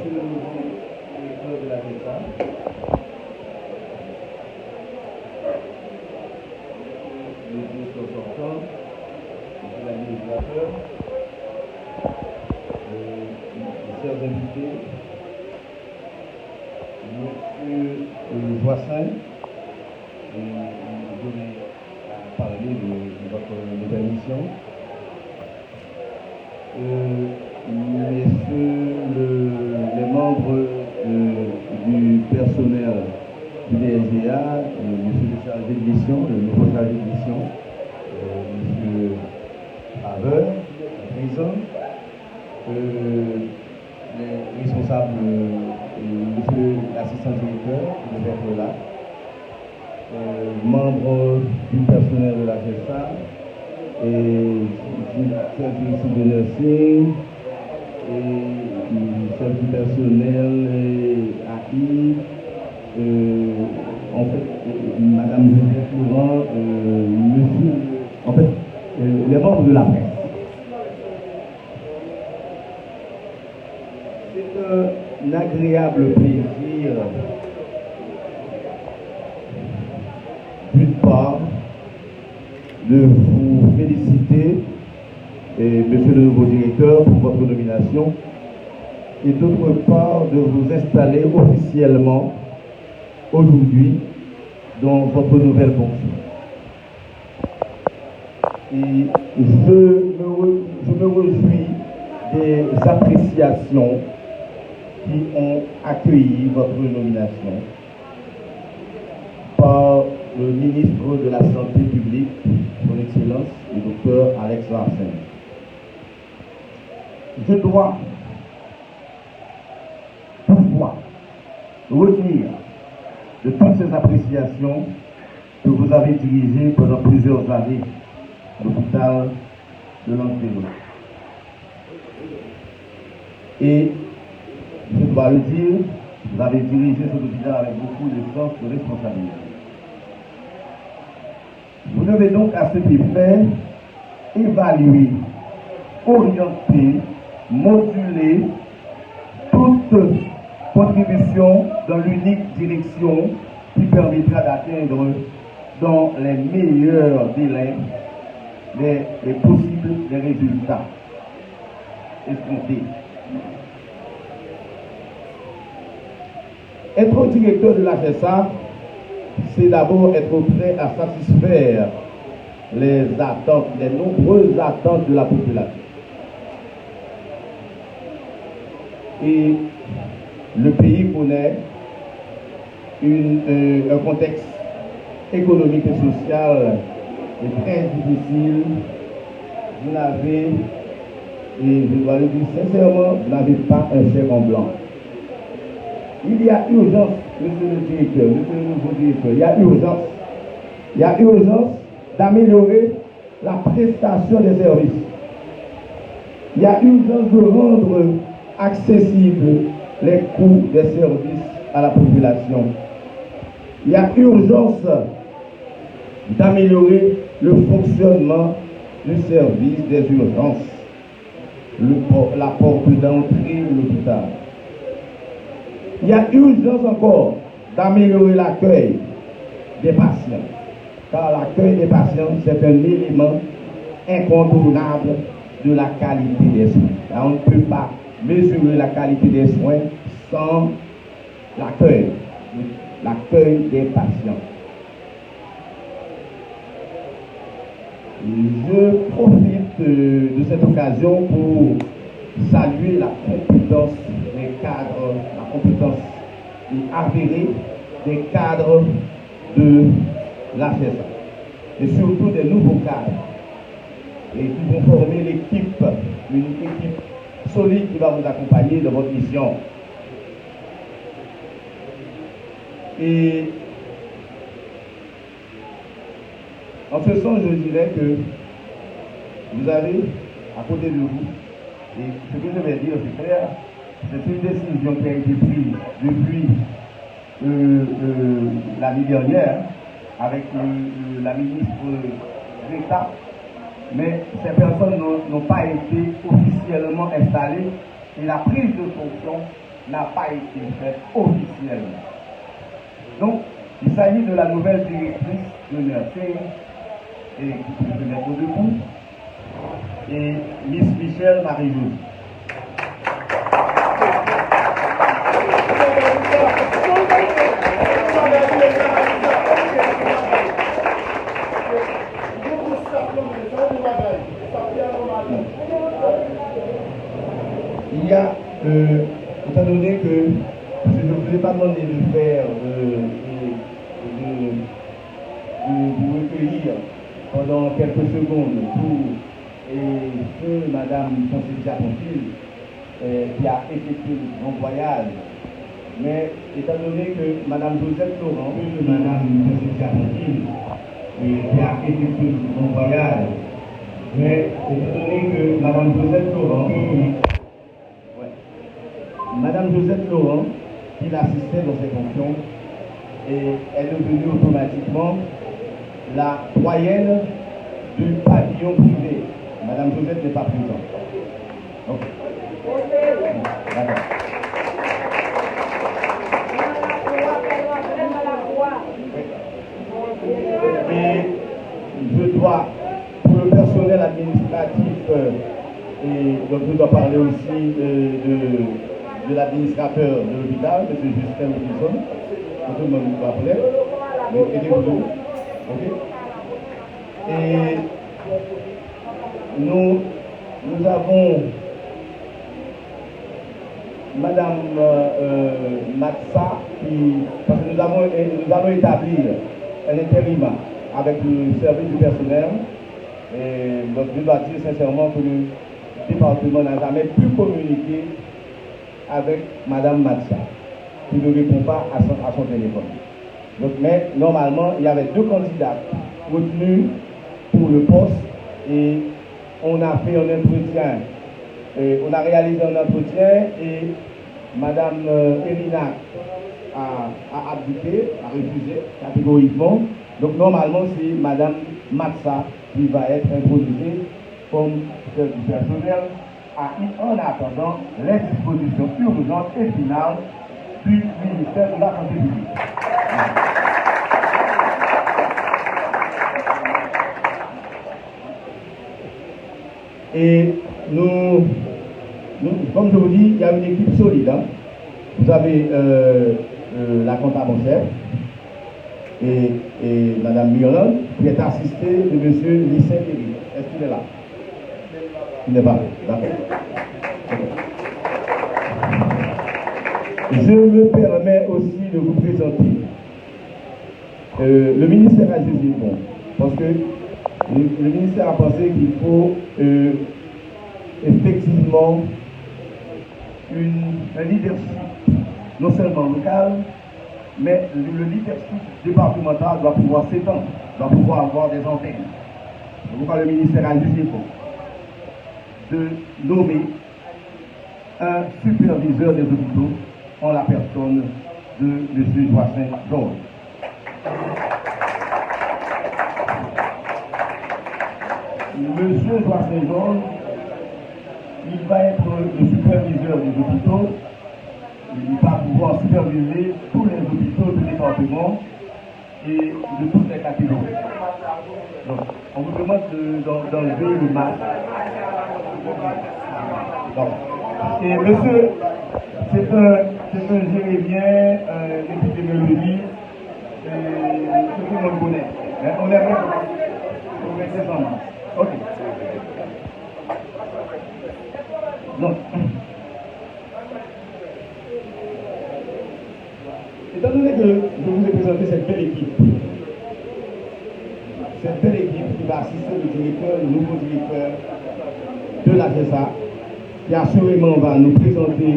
Monsieur le nouveau directeur de la GESA, le directeur sortant, monsieur l'administrateur, les chers invités, monsieur Voisin, vous venez à parler de votre nouvelle mission. Messieurs les membres du personnel du DSGA, monsieur le chargé de mission, le nouveau chargé de mission, monsieur Faveur, la prison, les responsables, monsieur l'assistant directeur qui devait être là, membres du personnel de la GESA, et service de nursing, et chef du personnel AI, en fait, madame Joseph Laurent, monsieur, en fait, les membres de la presse. C'est un agréable plaisir, d'une part, de vous féliciter, monsieur le nouveau directeur, pour votre nomination, et d'autre part, de vous installer officiellement aujourd'hui dans votre nouvelle fonction. Et je me réjouis des appréciations qui ont accueilli votre nomination par le ministre de la Santé publique, son Excellence, le docteur Alex Larsen. Je dois toutefois retenir de toutes ces appréciations que vous avez dirigées pendant plusieurs années à l'hôpital de Languedoc. Et je dois le dire, vous avez dirigé cet hôpital avec beaucoup de sens de responsabilité. Vous devez donc à cet effet évaluer, orienter, moduler toute contribution dans l'unique direction qui permettra d'atteindre dans les meilleurs délais les possibles résultats escomptés. Être directeur de la GESA, c'est d'abord être prêt à satisfaire les attentes, les nombreuses attentes de la population. Et le pays connaît un contexte économique et social très difficile. Vous n'avez, et je dois le dire sincèrement, vous n'avez pas un chèque en blanc. Il y a urgence, monsieur le directeur, monsieur le nouveau directeur, il y a urgence d'améliorer la prestation des services. Il y a urgence de rendre accessibles les coûts des services à la population. Il y a urgence d'améliorer le fonctionnement du service des urgences, la porte d'entrée de l'hôpital. Il y a urgence encore d'améliorer l'accueil des patients, car l'accueil des patients, c'est un élément incontournable de la qualité des soins. On ne peut pas mesurer la qualité des soins sans l'accueil des patients. Je profite de cette occasion pour saluer la compétence des cadres, la compétence avérée des cadres de la GESA, et surtout des nouveaux cadres, et qui vont former l'équipe, une équipe solide qui va vous accompagner dans votre mission. Et en ce sens, je dirais que vous avez à côté de vous, et ce que je vais dire, c'est clair, c'est une décision qui a été prise depuis l'année dernière avec la ministre d'État, mais ces personnes n'ont pas été officiellement installées et la prise de fonction n'a pas été faite officiellement. Donc, il s'agit de la nouvelle directrice de nursing et qui peut se mettre debout, et Miss Michel Marie-Josée. Il y a, étant donné que je ne vous ai pas demandé de faire, de vous recueillir pendant quelques secondes pour que Madame Concélia Pontil, qui a effectué le grand voyage, mais étant donné que Madame Josette Laurent, Madame Concélia Pontil, qui a effectué le grand voyage, mais étant donné que Madame Josette Laurent, Madame Josette Laurent, qui l'assistait dans ses fonctions, et elle est devenue automatiquement la doyenne du pavillon privé. Madame Josette n'est pas présente. Ok. D'accord. Et je dois, pour le personnel administratif, et donc je dois parler aussi de l'administrateur de l'hôpital, M. Justin Wilson. Tout le monde va appeler. Mais aidez-vous. Ok. Et nous avons Madame Matsa, parce que nous allons établir un intérim avec le service du personnel. Et donc je dois dire sincèrement que le département n'a jamais pu communiquer avec Madame Matsa, qui ne répond pas à son téléphone. Donc, mais normalement, il y avait 2 candidats retenus pour le poste et on a fait un entretien. On a réalisé un entretien et Madame Erina a abdiqué, a refusé catégoriquement. Donc normalement, c'est Madame Matsa qui va être introduite comme chef du personnel en attendant les dispositions urgentes et finales du ministère de la Santé publique. Et nous, comme je vous dis, il y a une équipe solide. Hein. Vous avez la comptable en chef et Mme Myrland, qui est assistée de M. Lycée Péry. Est-ce qu'il est là? Il n'est pas là. D'accord. Je me permets aussi de vous présenter. Le ministère a jugé bon, parce que le ministère a pensé qu'il faut effectivement un leadership, non seulement local, mais le leadership départemental doit pouvoir s'étendre, doit pouvoir avoir des antennes. C'est pourquoi le ministère a jugé bon de nommer un superviseur des hôpitaux en la personne de M. Joachim Georges. Monsieur Joachim Georges, il va être le superviseur des hôpitaux. Il va pouvoir superviser tous les hôpitaux du département et de toutes les catégories. Donc, on vous demande d'enlever le masque. Donc, et monsieur, c'est un Jérémien, épidémiologie, tout le monde connaît. Mais on est bon pour rester sans masque. Ok. Donc, étant donné que je vous ai présenté cette belle équipe qui va assister le nouveau directeur de la GESA, qui assurément va nous présenter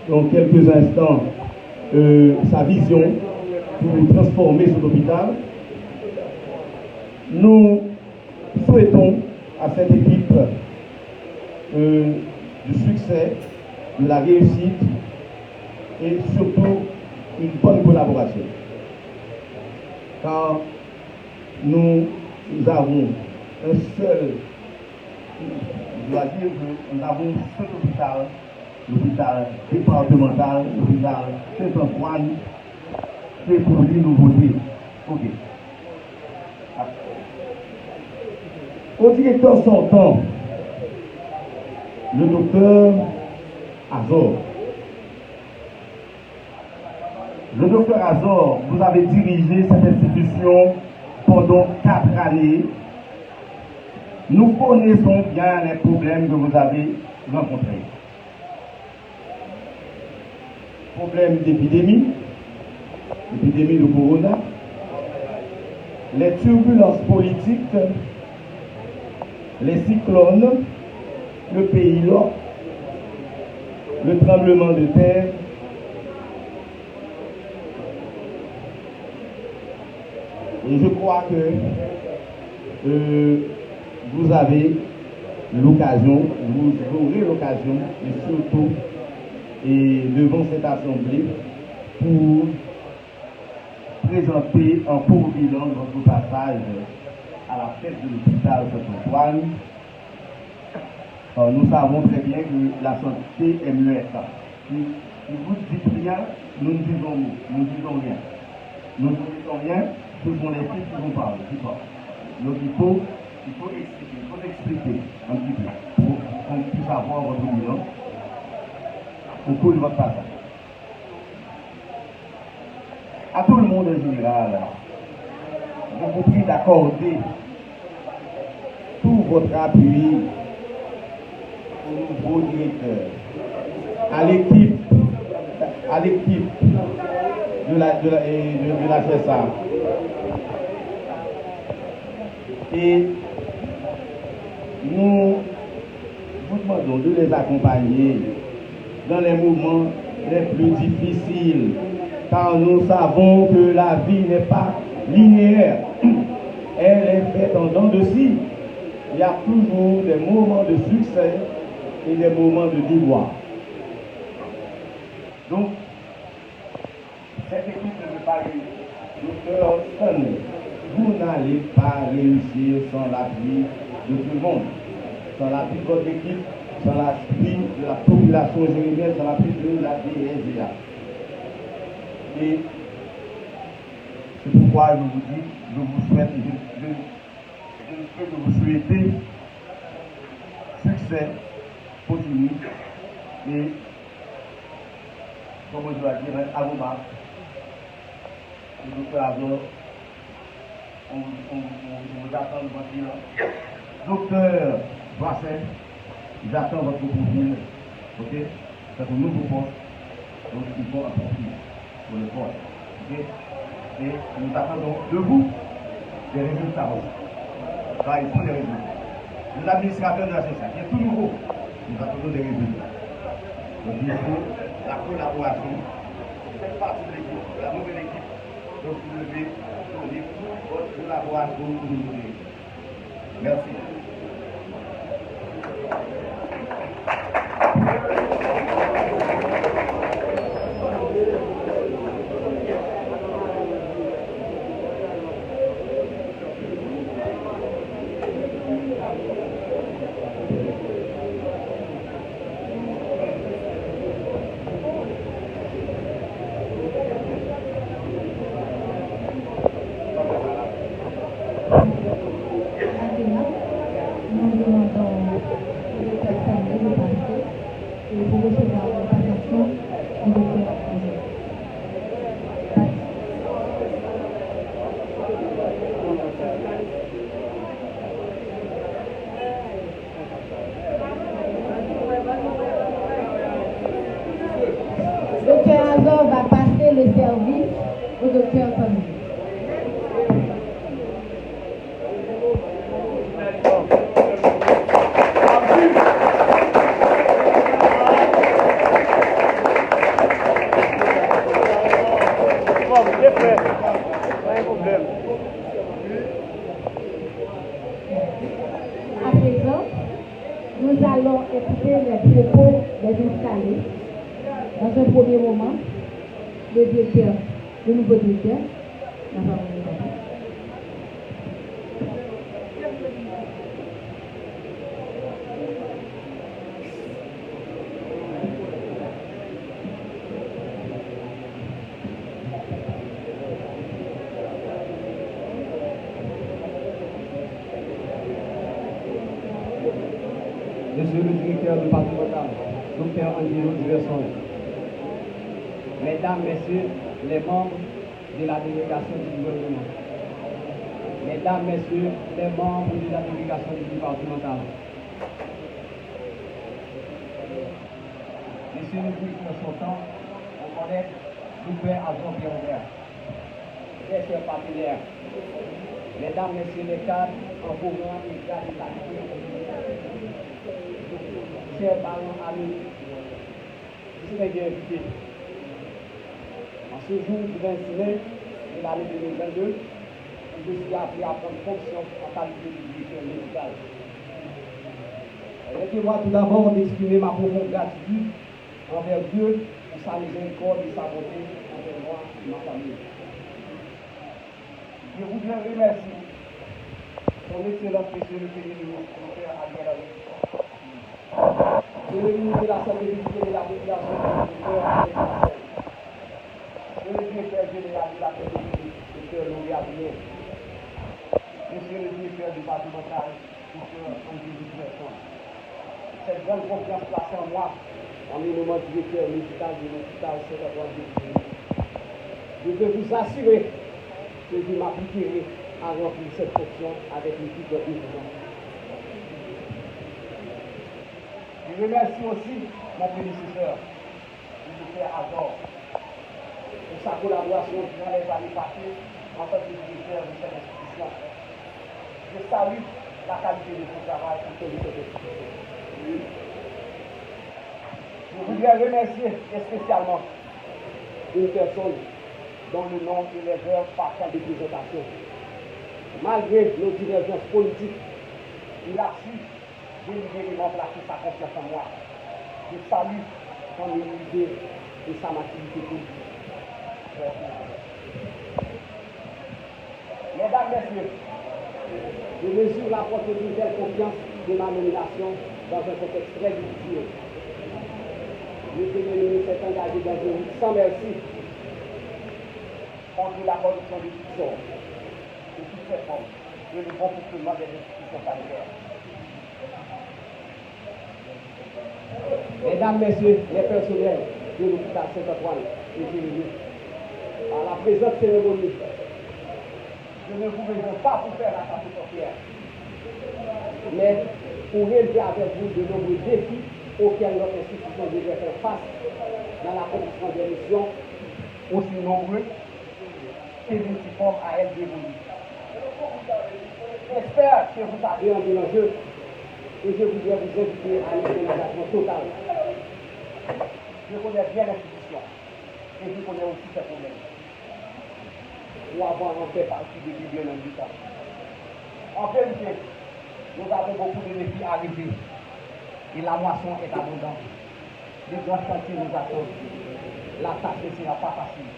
dans quelques instants sa vision pour transformer cet hôpital. Nous souhaitons à cette équipe du succès, de la réussite et surtout une bonne collaboration. Car nous avons un seul, je dois dire que nous avons cet hôpital l'hôpital départemental, l'hôpital Saint-Antoine, c'est pour lui nous voter. Ok. Au directeur sortant, le docteur Azor. Le docteur Azor, vous avez dirigé cette institution pendant 4 années. Nous connaissons bien les problèmes que vous avez rencontrés. Problèmes d'épidémie, épidémie de corona, les turbulences politiques, les cyclones, le pays là, le tremblement de terre, et je crois que vous avez l'occasion, vous aurez l'occasion, et surtout et devant cette assemblée, pour présenter un court bilan de votre passage à la tête de l'hôpital Saint-Antoine. Nous savons très bien que la santé est muette. Si vous dites rien, nous ne disons rien. Nous ne disons rien, ce sont les filles qui vont parler. Donc il faut expliquer un petit peu pour qu'on puisse avoir votre bilan au cours de votre passage. À tout le monde en général, je vous prie d'accorder tout votre appui au nouveau directeur, à l'équipe de la GESA. Et nous vous demandons de les accompagner dans les moments les plus difficiles, car nous savons que la vie n'est pas linéaire, elle est faite en dents de scie. Il y a toujours des moments de succès et des moments de déboire. Donc, cette équipe ne peut pas réussir. Docteur Sun, vous n'allez pas réussir sans l'appui de tout le monde, sans l'appui de votre équipe, sans l'appui de la population générale, sans l'appui de la DSGA. Et c'est pourquoi je vous dis, je vous souhaite, je ne peux que vous souhaiter succès continu et, comme je dois dire, à vos marques. Le docteur Azor, on vous attend de votre bilan. Docteur Boisset, j'attends votre profil. Ok? C'est un nouveau poste. Donc il faut un profil pour le poste. Ok? Et nous attendons de vous des résultats. Car il faut des résultats. Les administrateurs de la CSA, qui est tout nouveau, nous attendons des résultats. Donc il faut la collaboration. Cette partie de l'équipe, la nouvelle équipe. Donc vous devez donner toute votre collaboration pour nous aider. Merci. Docteur Azor va passer le service au docteur Tommy. À présent, nous allons écouter les propos des installés. Dans un premier moment, le nouveau directeur, la parole est à vous. Monsieur le directeur départemental, Dr. Angelo Diverson, Mesdames, Messieurs, les membres de la délégation du gouvernement, Mesdames, Messieurs, les membres de la délégation du départemental, Monsieur le directeur sortant, mon collègue, Dr. Azor Pierre-Robert, très chers partenaires, Mesdames, Messieurs les cadres, en programme et cadres de la chers parents, amis, je suis bien invité. En ce jour du 26 mai de l'année 2022, je suis appelé à prendre fonction en qualité de directeur médical. Permettez-moi tout d'abord d'exprimer ma profonde gratitude envers Dieu pour sa miséricorde et sa bonté envers moi et ma famille. Je voudrais remercier son Excellence Monsieur le Premier ministre, Dr. Ariel Henry, le ministre de la Santé publique et de la Population, Dr. Alex Marcel, le directeur général de la Santé publique, Dr. Louis Abier, Monsieur le directeur départemental, Dr. Angelo Diverson. Cette grande confiance placée en moi, en mes moments directeur médical de l'hôpital Saint-Antoine-de-Paris. Je peux vous assurer que je m'appliquerai à remplir cette fonction avec l'équipe de dévouement. Je remercie aussi mon prédécesseur, le docteur Azor, pour sa collaboration durant les années passées en tant que directeur de cette institution. Je salue la qualité de son travail au sein de cette institution. Je voudrais remercier spécialement une personne dont le nom et les heures partent de présentation. Malgré nos divergences politiques, il a su délibérément placer sa confiance en moi. Je salue son humilité et sa maturité politique. Mesdames, Messieurs, je mesure la portée d'une telle confiance de ma nomination dans un contexte très difficile. Le Premier ministre s'est engagé dans une lutte sans merci contre la corruption de toutes sortes, de toutes ses formes, et le bon fonctionnement des institutions sanitaires. Mesdames, Messieurs, les personnels de l'hôpital Saint-Antoine et Jérémie, à la présente cérémonie, je ne vous réserve pas pour faire la carte sorcière, mais pour relever avec vous de nombreux défis auxquels notre institution devrait faire face dans la commission des missions, aussi nombreux que multiformes à elle d'évoluer. J'espère que vous avez un l'enjeu et je voudrais vous inviter à une organisation totale. Je connais bien l'institution et je connais aussi ses problèmes. Nous avons en fait partie de bien en temps. En vérité, nous avons beaucoup de défis à relever et la moisson est abondante. Les grands chantiers nous attendent. La tâche ne sera pas facile.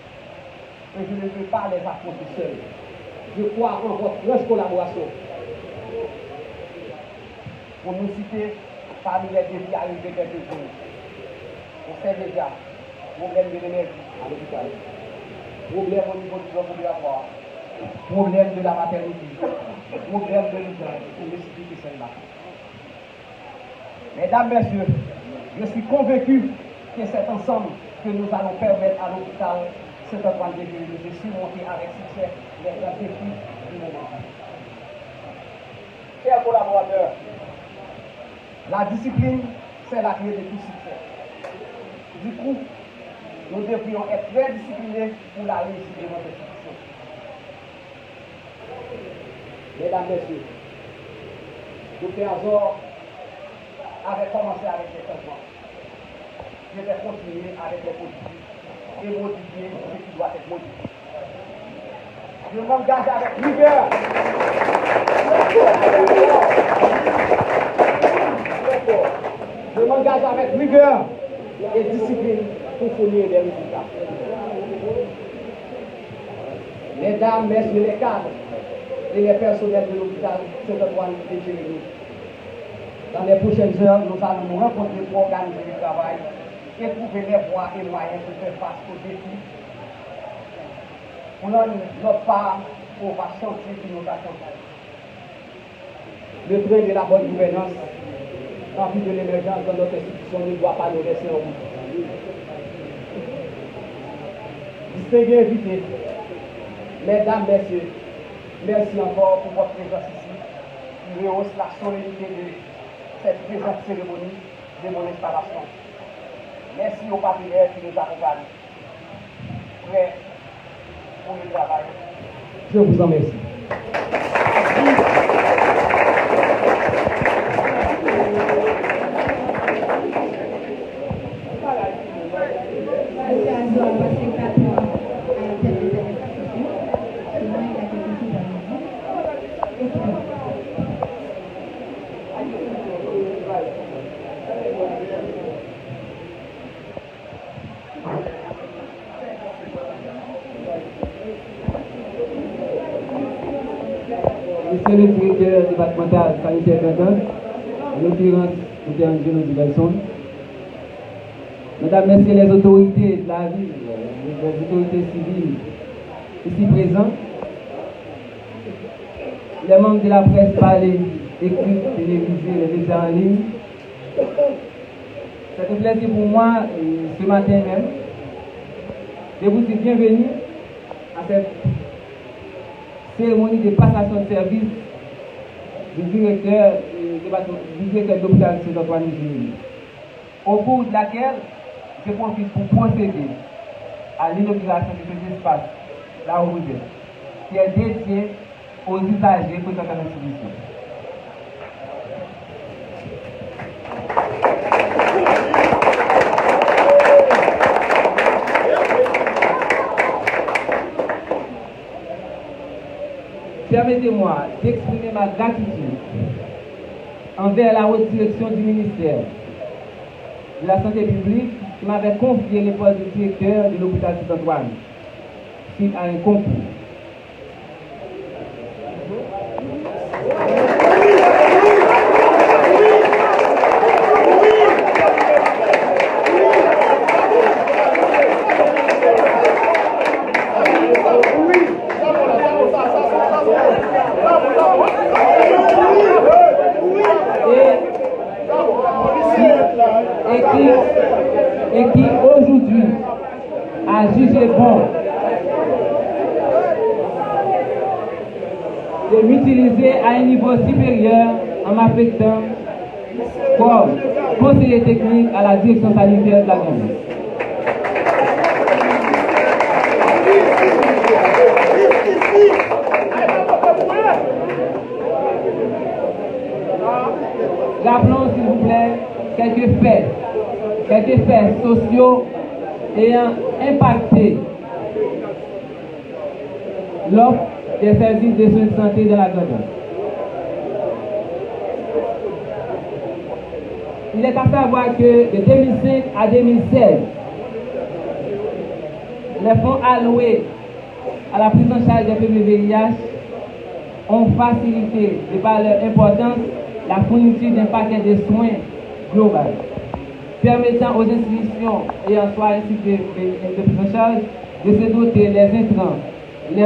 Et je ne veux pas les affronter seuls. Je crois en votre proche collaboration. Pour nous citer parmi les défis à relever quelques-uns. On sait déjà, problème de l'énergie à l'hôpital, problème au niveau du bloc opératoire, problème de la maternité, problème de l'usage, pour ne citer que celle-là. Mesdames, Messieurs, je suis convaincu que c'est ensemble que nous allons permettre à l'hôpital Saint-Antoine-de-Paris de surmonter avec succès les grands défis du moment. Chers collaborateurs, la discipline, c'est la clé de tout succès. Du coup, nous devrions être très disciplinés pour la réussite de notre institution. Mesdames, Messieurs, Dr. Azor avait commencé avec les changements. Je vais continuer avec les politiques et modifier ce qui doit être modifié. Je m'engage avec rigueur. Je m'engage avec rigueur et discipline pour fournir des résultats. Mesdames, Messieurs les cadres et les personnels de l'hôpital Saint-Antoine et Jérémie, dans les prochaines heures, nous allons nous rencontrer pour organiser le travail et trouver les voies et moyens pour faire face aux défis. Pour notre part, on va chantier qui nous attend. Le train de la bonne gouvernance en vue de l'émergence de notre institution ne doit pas nous laisser en route. Distingués invités, mesdames, messieurs, merci encore pour votre présence ici, qui rehausse la solennité de cette présente cérémonie de mon installation. Merci aux partenaires qui nous accompagnent. Prêts pour le travail. Je vous en remercie. Monsieur le directeur départemental sanitaire d'Antan, en l'occurrence, M. du Belson, Mesdames, Messieurs les autorités de la ville, les autorités civiles ici présents, les membres de la presse parlée, écrite, télévisée, les médias en ligne, c'est un plaisir pour moi, ce matin même, de vous dire bienvenue à cette cérémonie de passation de service du directeur de l'hôpital Saint-Antoine de Juillet, au cours de laquelle je profite pour procéder à l'inauguration de cet espace, là où vous êtes, qui est dédié aux usagers fréquentant l'institution. Permettez-moi d'exprimer ma gratitude envers la haute direction du ministère de la Santé publique qui m'avait confié le poste de directeur de l'hôpital Saint-Antoine suite à un concours. Et qui aujourd'hui a jugé bon de m'utiliser à un niveau supérieur en m'affectant comme conseiller technique à la direction sanitaire de la Gambie. Rappelons s'il vous plaît quelques faits sociaux ayant impacté l'offre des services de soins de santé de la Gambie. Il est à savoir que de 2005 à 2016, les fonds alloués à la prise en charge des PMVIH ont facilité, de par leur importance, la fourniture d'un paquet de soins global, permettant aux institutions ayant soit un site de prise en charge de se doter les intrants, les